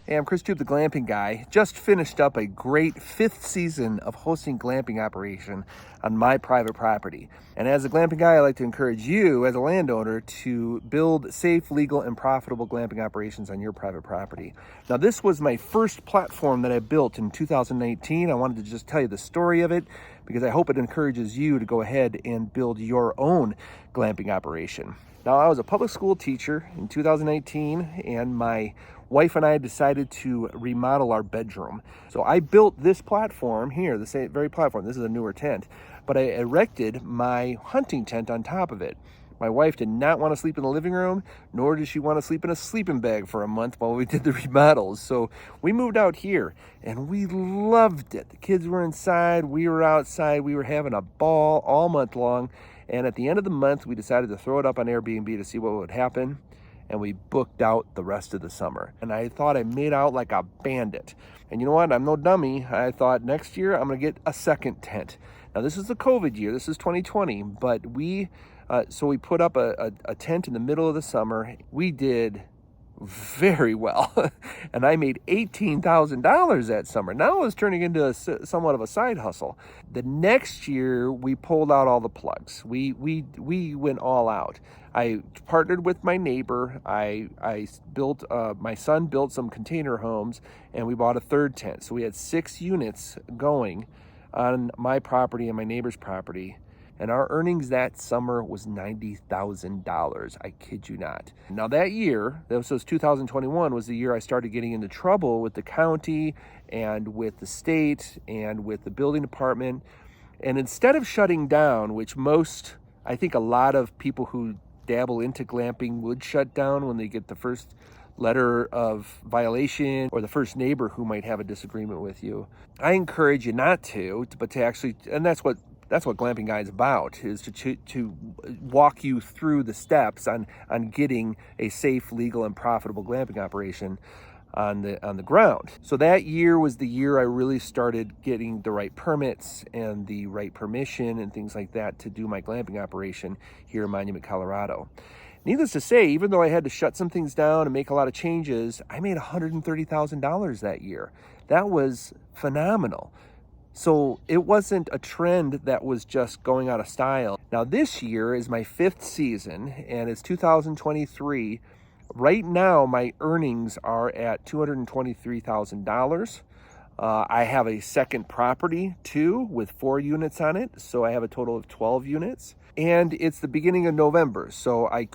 Hey, I'm Chris Tube, the Glamping Guy. Just finished up a great 5th season of hosting glamping operation on my private property. And as a glamping guy, I like to encourage you as a landowner to build safe, legal, and profitable glamping operations on your private property. Now, this was my first platform that I built in 2019. I wanted to just tell you the story of it because I hope it encourages you to go ahead and build your own glamping operation. Now, I was a public school teacher in 2019, and my wife and I decided to remodel our bedroom. So I built this platform here, the same very platform. This is a newer tent, but I erected my hunting tent on top of it. My wife did not want to sleep in the living room, nor did she want to sleep in a sleeping bag for a month while we did the remodels. So we moved out here, and we loved it. The kids were inside, we were outside, we were having a ball all month long. And at the end of the month, we decided to throw it up on Airbnb to see what would happen. And we booked out the rest of the summer. And I thought I made out like a bandit. And you know what? I'm no dummy. I thought next year I'm going to get a second tent. Now, this is the COVID year. This is 2020. But we put up a tent in the middle of the summer. We did very well. And I made $18,000 that summer. Now it was turning into somewhat of a side hustle. The next year, we pulled out all the plugs. We went all out. I partnered with my neighbor. I built, my son built some container homes, and we bought a third tent. So we had 6 units going on my property and my neighbor's property. And our earnings that summer was $90,000. I kid you not. Now that year, this was 2021, was the year I started getting into trouble with the county and with the state and with the building department. And instead of shutting down, which I think a lot of people who dabble into glamping would shut down when they get the first letter of violation or the first neighbor who might have a disagreement with you. I encourage you not to, but to actually, and that's what Glamping Guy is about, is to walk you through the steps on getting a safe, legal, and profitable glamping operation on the ground. So that year was the year I really started getting the right permits and the right permission and things like that to do my glamping operation here in Monument, Colorado. Needless to say, even though I had to shut some things down and make a lot of changes, I made $130,000 that year. That was phenomenal. So it wasn't a trend that was just going out of style. Now this year is my 5th season, and it's 2023. Right now, my earnings are at $223,000. I have a second property too with 4 units on it, so I have a total of 12 units. And it's the beginning of November, so I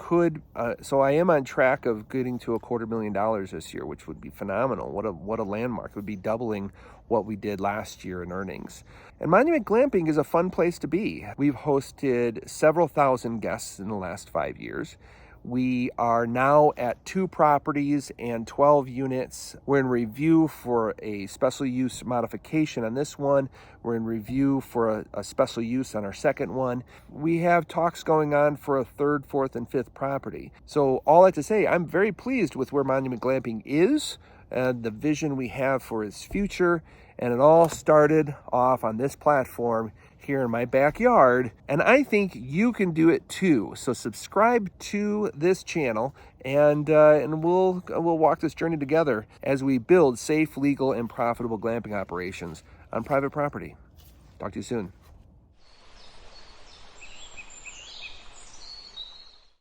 am on track of getting to $250,000 this year, which would be phenomenal. What a landmark! It would be doubling what we did last year in earnings. And Monument Glamping is a fun place to be. We've hosted several thousand guests in the last 5 years. We are now at 2 properties and 12 units. We're in review for a special use modification on this one. We're in review for a special use on our second one. We have talks going on for a 3rd, 4th, and 5th property. So all that to say, I'm very pleased with where Monument Glamping is and the vision we have for its future. And it all started off on this platform here in my backyard, and I think you can do it too. So subscribe to this channel, and we'll walk this journey together as we build safe, legal, and profitable glamping operations on private property. Talk to you soon.